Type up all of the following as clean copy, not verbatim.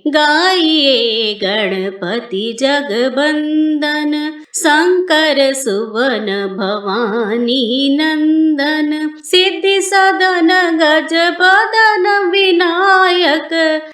गाइए गणपति जगबंदन, शंकर सुवन भवानी नंदन। सिद्धि सदन गज बदन विनायक,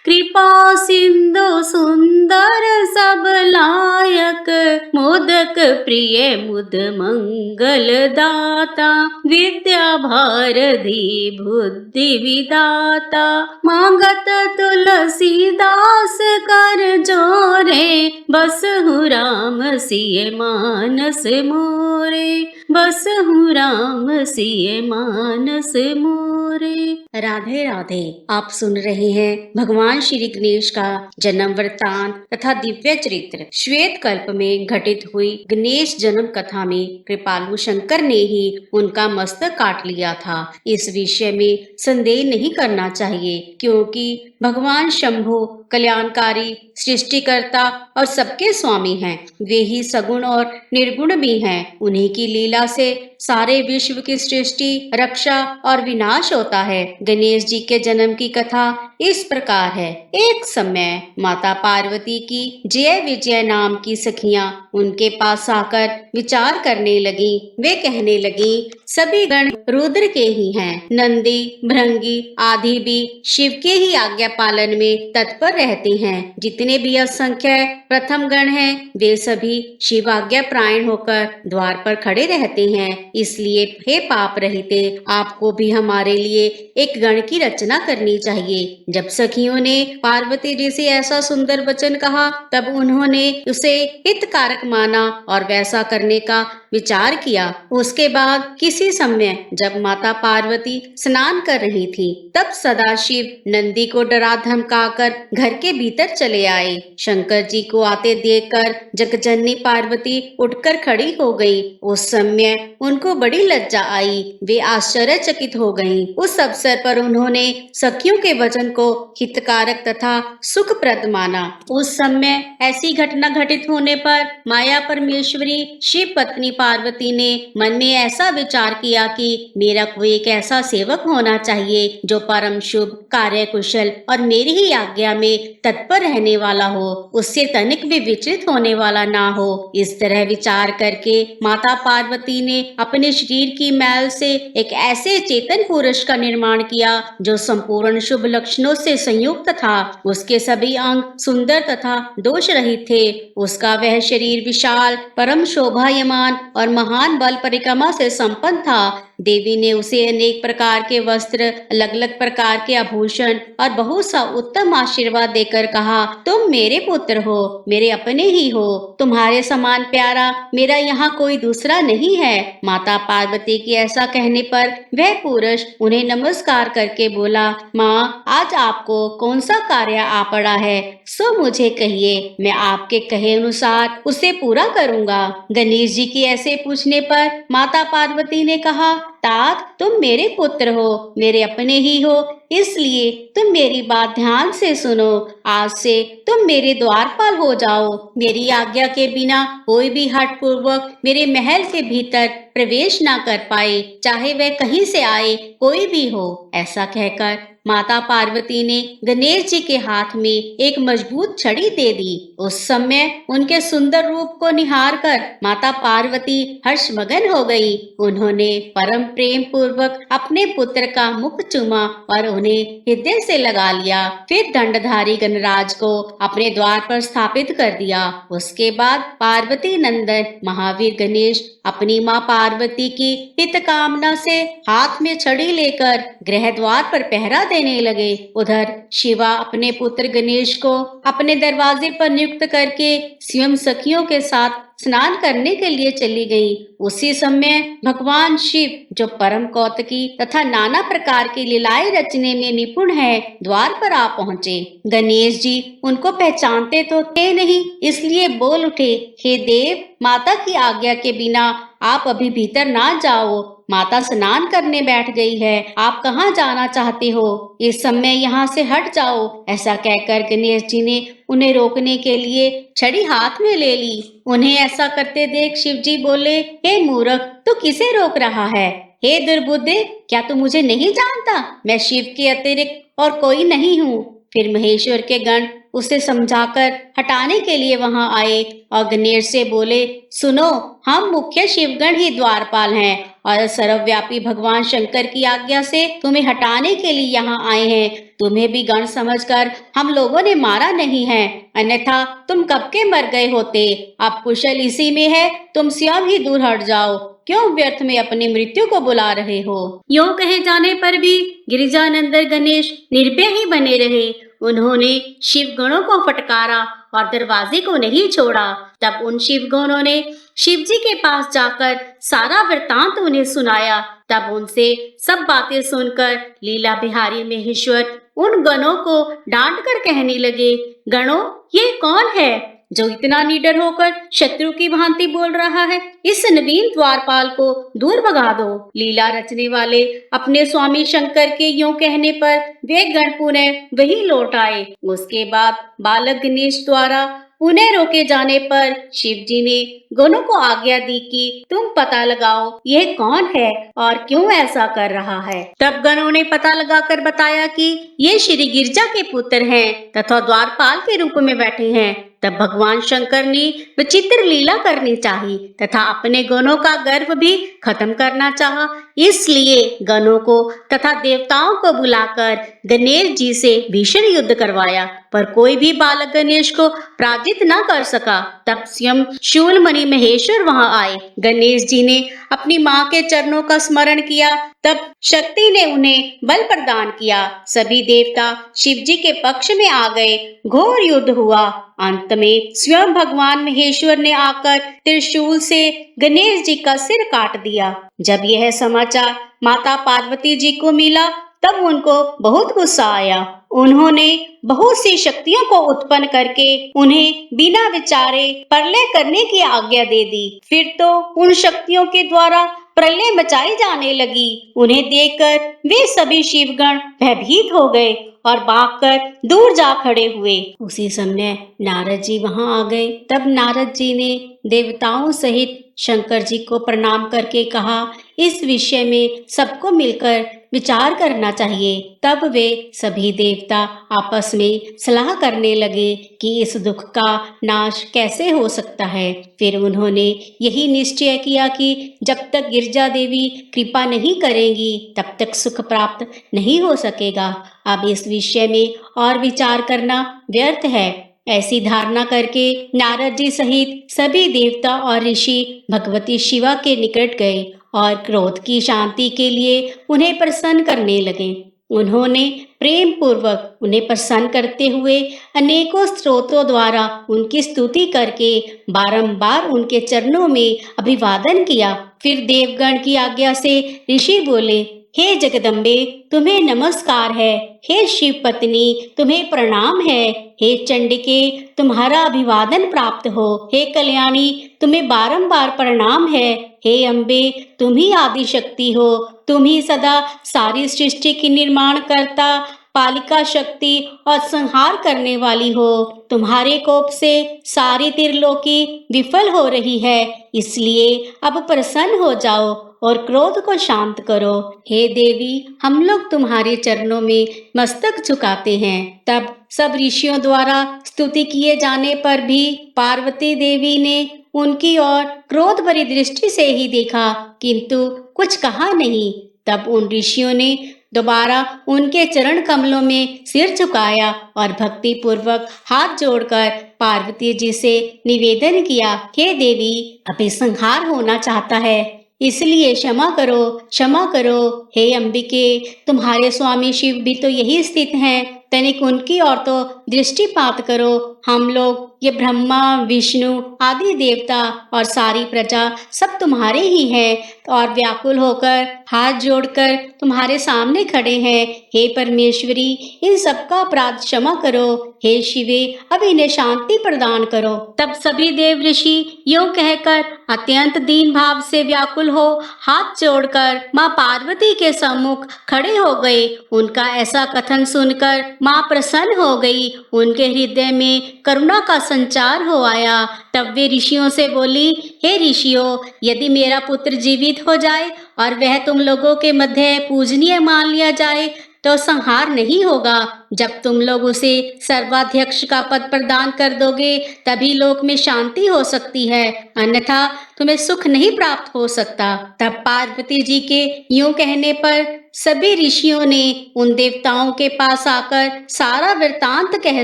कृपा सिंधु सुंदर सब लायक। मोदक प्रिय मुद मंगल दाता, विद्या भारती बुद्धि विदाता। मांगत तुलसीदास कर जोरे, बसहु राम सिय मानस मोरे। बसहु राम सिय मानस मोरे। राधे राधे। आप सुन रहे हैं भगवान श्री गणेश का जन्म वृत्तांत तथा दिव्य चरित्र। श्वेत कल्प में घटित हुई गणेश जन्म कथा में कृपालु शंकर ने ही उनका मस्तक काट लिया था। इस विषय में संदेह नहीं करना चाहिए, क्योंकि भगवान शंभु कल्याणकारी, सृष्टिकर्ता और सबके स्वामी हैं। वे ही सगुण और निर्गुण भी हैं। उन्हीं की लीला से सारे विश्व की सृष्टि, रक्षा और विनाश होता है। गणेश जी के जन्म की कथा इस प्रकार है। एक समय माता पार्वती की जय विजय नाम की सखियां उनके पास आकर विचार करने लगी। वे कहने लगी, सभी गण रुद्र के ही हैं। नंदी, भृंगी आदि भी शिव के ही आज्ञा पालन में तत्पर रहते हैं। जितने भी असंख्य प्रथम गण हैं, वे सभी शिव आज्ञा प्रायण होकर द्वार पर खड़े रहते हैं। इसलिए हे पाप रहिते, आपको भी हमारे लिए एक गण की रचना करनी चाहिए। जब सखियों ने पार्वती जी से ऐसा सुंदर वचन कहा, तब उन्होंने उसे हितकारक माना और वैसा करने का विचार किया। उसके बाद किसी समय जब माता पार्वती स्नान कर रही थी, तब सदाशिव नंदी को डरा धमकाकर घर के भीतर चले आए। शंकर जी को आते देखकर जगजननी पार्वती उठकर खड़ी हो गई। उस समय उनको बड़ी लज्जा आई। वे आश्चर्यचकित हो गईं। उस अवसर पर उन्होंने सखियों के वचन को हितकारक तथा सुखप्रद माना। उस समय ऐसी घटना घटित होने पर माया परमेश्वरी शिव पत्नी पार्वती ने मन में ऐसा विचार किया कि मेरा कोई एक ऐसा सेवक होना चाहिए जो परम शुभ, कार्य कुशल और मेरी ही आज्ञा में तत्पर रहने वाला हो, उससे तनिक भी विचलित होने वाला ना हो। इस तरह विचार करके माता पार्वती ने अपने शरीर की मैल से एक ऐसे चेतन पुरुष का निर्माण किया जो संपूर्ण शुभ लक्षणों से संयुक्त था। उसके सभी अंग सुंदर तथा दोष रहित थे। उसका वह शरीर विशाल, परम शोभायमान और महान बल परिक्रमा से संपन्न था। देवी ने उसे अनेक प्रकार के वस्त्र, अलग अलग प्रकार के आभूषण और बहुत सा उत्तम आशीर्वाद देकर कहा, तुम मेरे पुत्र हो, मेरे अपने ही हो। तुम्हारे समान प्यारा मेरा यहाँ कोई दूसरा नहीं है। माता पार्वती की ऐसा कहने पर वह पुरुष उन्हें नमस्कार करके बोला, माँ, आज आपको कौन सा कार्य आ पड़ा है, सो मुझे कहिए, मैं आपके कहे अनुसार उसे पूरा करूँगा। गणेश जी की ऐसे पूछने पर माता पार्वती ने कहा, तात, तुम मेरे पुत्र हो, मेरे अपने ही हो, इसलिए तुम मेरी बात ध्यान से सुनो। आज से तुम मेरे द्वारपाल हो जाओ। मेरी आज्ञा के बिना कोई भी हठ पूर्वक मेरे महल के भीतर प्रवेश ना कर पाए, चाहे वह कहीं से आए, कोई भी हो। ऐसा कहकर माता पार्वती ने गणेश जी के हाथ में एक मजबूत छड़ी दे दी। उस समय उनके सुंदर रूप को निहार कर माता पार्वती हर्षमगन हो गई। उन्होंने परम प्रेम पूर्वक अपने पुत्र का मुख चूमा और उन्हें हृदय से लगा लिया। फिर दंडधारी गणराज को अपने द्वार पर स्थापित कर दिया। उसके बाद पार्वती नंदन महावीर गणेश अपनी माँ पार्वती की हित कामना से हाथ में छड़ी लेकर गृह द्वार पर पहरा देने लगे। उधर शिवा अपने पुत्र गणेश को अपने दरवाजे पर नियुक्त करके स्वयं सखियों के साथ स्नान करने के लिए चली गई। उसी समय भगवान शिव, जो परम कौतकी तथा नाना प्रकार की लीलाएं रचने में निपुण है, द्वार पर आ पहुँचे। गणेश जी उनको पहचानते तो थे नहीं, इसलिए बोल उठे, हे देव, माता की आज्ञा के बिना आप अभी भीतर ना जाओ। माता स्नान करने बैठ गई है, आप कहाँ जाना चाहते हो? इस समय यहाँ से हट जाओ। ऐसा कहकर गणेश जी ने उन्हें रोकने के लिए छड़ी हाथ में ले ली। उन्हें ऐसा करते देख शिव जी बोले, हे मूर्ख, तू किसे रोक रहा है? हे दुर्बुद्धे, क्या तू मुझे नहीं जानता? मैं शिव के अतिरिक्त और कोई नहीं हूँ। फिर महेश्वर के गण उसे समझाकर हटाने के लिए वहां आए और गणेश से बोले, सुनो, हम मुख्य शिवगण ही द्वारपाल हैं और सर्वव्यापी भगवान शंकर की आज्ञा से तुम्हें हटाने के लिए यहाँ आए हैं। तुम्हें भी गण समझकर हम लोगों ने मारा नहीं है, अन्यथा तुम कब के मर गए होते। अब कुशल इसी में है, तुम स्वयं ही दूर हट जाओ, क्यों व्यर्थ में अपनी मृत्यु को बुला रहे हो। यूं कहे जाने पर भी गिरिजानंदन गणेश निर्भय ही बने रहे। उन्होंने शिवगणों को फटकारा और दरवाजे को नहीं छोड़ा। तब उन शिवगणों ने शिवजी के पास जाकर सारा वृतांत उन्हें सुनाया। तब उनसे सब बातें सुनकर लीला बिहारी महेश्वर उन गणों को डांट कर कहने लगे, गणों, ये कौन है जो इतना निडर होकर शत्रु की भांति बोल रहा है। इस नवीन द्वारपाल को दूर भगा दो। लीला रचने वाले अपने स्वामी शंकर के यूं कहने पर वे गण पुनः वही लौट आए। उसके बाद बालक गणेश द्वारा उन्हें रोके जाने पर शिवजी ने गणों को आज्ञा दी कि तुम पता लगाओ यह कौन है और क्यों ऐसा कर रहा है। तब गणों ने पता लगाकर बताया कि ये श्री गिरजा के पुत्र हैं तथा द्वारपाल के रूप में बैठे हैं। तब भगवान शंकर ने विचित्र लीला करनी चाहिए तथा अपने गणों का गर्व भी खत्म करना चाहा। इसलिए गणों को तथा देवताओं को बुलाकर गणेश जी से भीषण युद्ध करवाया, पर कोई भी बालक गणेश को पराजित न कर सका। तब स्वयं शूलमणि महेश्वर वहां आए। गणेश जी ने अपनी माँ के चरणों का स्मरण किया। तब शक्ति ने उन्हें बल प्रदान किया। सभी देवता शिवजी के पक्ष में आ गए। घोर युद्ध हुआ। अंत में स्वयं भगवान महेश्वर ने आकर त्रिशूल से गणेश जी का सिर काट दिया। जब यह समाचार माता पार्वती जी को मिला तब उनको बहुत गुस्सा आया। उन्होंने बहुत सी शक्तियों को उत्पन्न करके उन्हें बिना विचारे प्रलय करने की आज्ञा दे दी। फिर तो उन शक्तियों के द्वारा प्रलय मचाई जाने लगी। उन्हें देखकर वे सभी शिवगण भयभीत हो गए और भागकर दूर जा खड़े हुए। उसी समय नारद जी वहां आ गए। तब नारद जी ने देवताओं सहित शंकर जी को प्रणाम करके कहा, इस विषय में सबको मिलकर विचार करना चाहिए। तब वे सभी देवता आपस में सलाह करने लगे कि इस दुख का नाश कैसे हो सकता है। फिर उन्होंने यही निश्चय किया कि जब तक गिरजा देवी कृपा नहीं करेंगी तब तक सुख प्राप्त नहीं हो सकेगा। अब इस विषय में और विचार करना व्यर्थ है। ऐसी धारणा करके नारद जी सहित सभी देवता और ऋषि भगवती शिवा के निकट गए और क्रोध की शांति के लिए उन्हें प्रसन्न करने लगे। उन्होंने प्रेम पूर्वक उन्हें प्रसन्न करते हुए अनेकों स्तोत्रों द्वारा उनकी स्तुति करके बारंबार उनके चरणों में अभिवादन किया। फिर देवगण की आज्ञा से ऋषि बोले, हे जगदम्बे, तुम्हें नमस्कार है। हे शिव पत्नी, तुम्हें प्रणाम है। हे चंडिके, तुम्हारा अभिवादन प्राप्त हो। हे कल्याणी, तुम्हें बारंबार प्रणाम है। हे अम्बे, तुम ही आदि शक्ति हो। तुम ही सदा सारी सृष्टि की निर्माण करता, पालिका शक्ति और संहार करने वाली हो। तुम्हारे कोप से सारी त्रिलोकी विफल हो रही है, इसलिए अब प्रसन्न हो जाओ और क्रोध को शांत करो। हे देवी, हम लोग तुम्हारे चरणों में मस्तक झुकाते हैं। तब सब ऋषियों द्वारा स्तुति किए जाने पर भी पार्वती देवी ने उनकी ओर क्रोध भरी दृष्टि से ही देखा, किंतु कुछ कहा नहीं। तब उन ऋषियों ने दोबारा उनके चरण कमलों में सिर झुकाया और भक्ति पूर्वक हाथ जोड़कर पार्वती जी से निवेदन किया, हे देवी, अभी संहार होना चाहता है, इसलिए क्षमा करो, क्षमा करो। हे अंबिके, तुम्हारे स्वामी शिव भी तो यही स्थित हैं, तनिक उनकी ओर तो दृष्टिपात करो। हम लोग ये ब्रह्मा विष्णु आदि देवता और सारी प्रजा सब तुम्हारे ही हैं और व्याकुल होकर हाथ जोड़कर तुम्हारे सामने खड़े हैं। हे परमेश्वरी, इन सबका अपराध क्षमा करो। हे शिवे, अब इन्हें शांति प्रदान करो। तब सभी देव ऋषि यूं कहकर अत्यंत दीन भाव से व्याकुल हो हाथ जोड़कर माँ पार्वती के सम्मुख खड़े हो गए। उनका ऐसा कथन सुनकर माँ प्रसन्न हो गई। उनके हृदय में करुणा का संचार हो आया। तब वे ऋषियों से बोली, हे ऋषियों, यदि मेरा पुत्र जीवित हो जाए और वह तुम लोगों के मध्य पूजनीय मान लिया जाए तो संहार नहीं होगा। जब तुम लोग उसे सर्वाध्यक्ष का पद प्रदान कर दोगे तभी लोक में शांति हो सकती है, अन्यथा तुम्हें सुख नहीं प्राप्त हो सकता। तब पार्वती जी के यूं कहने पर सभी ऋषियों ने उन देवताओं के पास आकर सारा वृतांत कह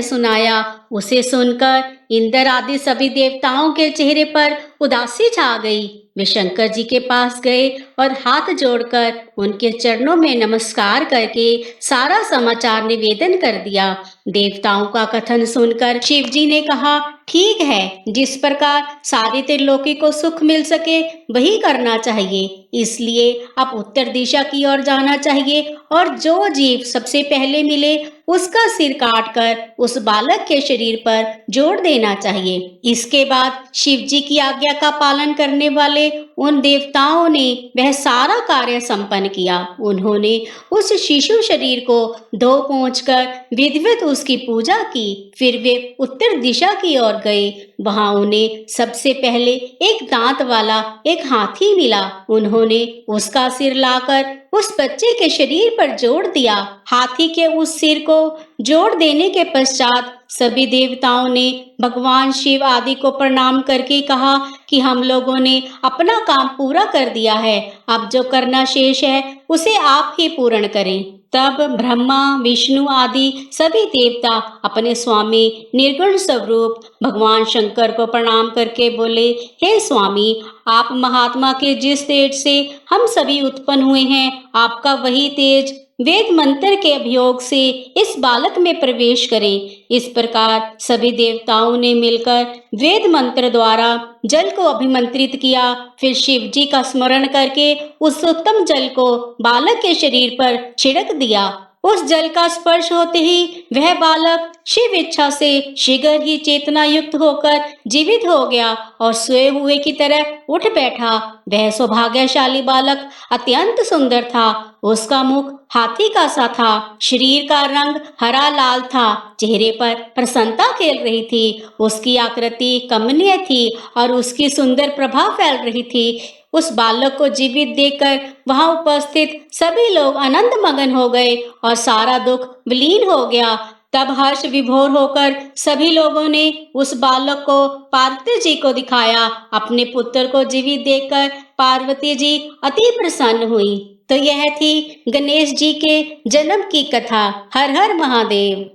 सुनाया। उसे सुनकर इंद्र आदि सभी देवताओं के चेहरे पर उदासी छा गई। वे शंकर जी के पास गए और हाथ जोड़कर उनके चरणों में नमस्कार करके सारा समाचार निवेदन कर दिया। देवताओं का कथन सुनकर शिव जी ने कहा, ठीक है, जिस प्रकार सारी त्रिलोकी को सुख मिल सके वही करना चाहिए। इसलिए अब उत्तर दिशा की ओर जाना चाहिए और जो जीव सबसे पहले मिले उसका सिर काटकर उस बालक के शरीर पर जोड़ देना चाहिए। इसके बाद शिव जी की आज्ञा का पालन करने वाले उन देवताओं ने वह सारा कार्य संपन्न किया। उन्होंने उस शिशु शरीर को धो पोंछकर विधिवत उसकी पूजा की। फिर वे उत्तर दिशा की ओर गए। वहां उन्हें सबसे पहले एक दांत वाला एक हाथी मिला। उन्होंने उसका सिर लाकर उस बच्चे के शरीर पर जोड़ दिया। हाथी के उस सिर को जोड़ देने के पश्चात सभी देवताओं ने भगवान शिव आदि को प्रणाम करके कहा कि हम लोगों ने अपना काम पूरा कर दिया है, अब जो करना शेष है उसे आप ही पूर्ण करें। तब ब्रह्मा विष्णु आदि सभी देवता अपने स्वामी निर्गुण स्वरूप भगवान शंकर को प्रणाम करके बोले, हे स्वामी, आप महात्मा के जिस तेज से हम सभी उत्पन्न हुए हैं, आपका वही तेज वेद मंत्र के अभियोग से इस बालक में प्रवेश करें। इस प्रकार सभी देवताओं ने मिलकर वेद मंत्र द्वारा जल को अभिमंत्रित किया। फिर शिव जी का स्मरण करके उस उत्तम जल को बालक के शरीर पर छिड़क दिया। उस जल का स्पर्श होते ही वह बालक शिव इच्छा से शीघ्र ही चेतना युक्त होकर जीवित हो गया और सोए हुए की तरह उठ बैठा। वह सौभाग्यशाली बालक अत्यंत सुंदर था। उसका मुख हाथी का सा था, शरीर का रंग हरा लाल था, चेहरे पर प्रसन्नता खेल रही थी, उसकी आकृति कमनीय थी और उसकी सुंदर प्रभा फैल रही थी। उस बालक को जीवित देखकर वहां उपस्थित सभी लोग आनंद मगन हो गए और सारा दुख विलीन हो गया। तब हर्ष विभोर होकर सभी लोगों ने उस बालक को पार्वती जी को दिखाया। अपने पुत्र को जीवित देखकर पार्वती जी अति प्रसन्न हुई। तो यह थी गणेश जी के जन्म की कथा। हर हर महादेव।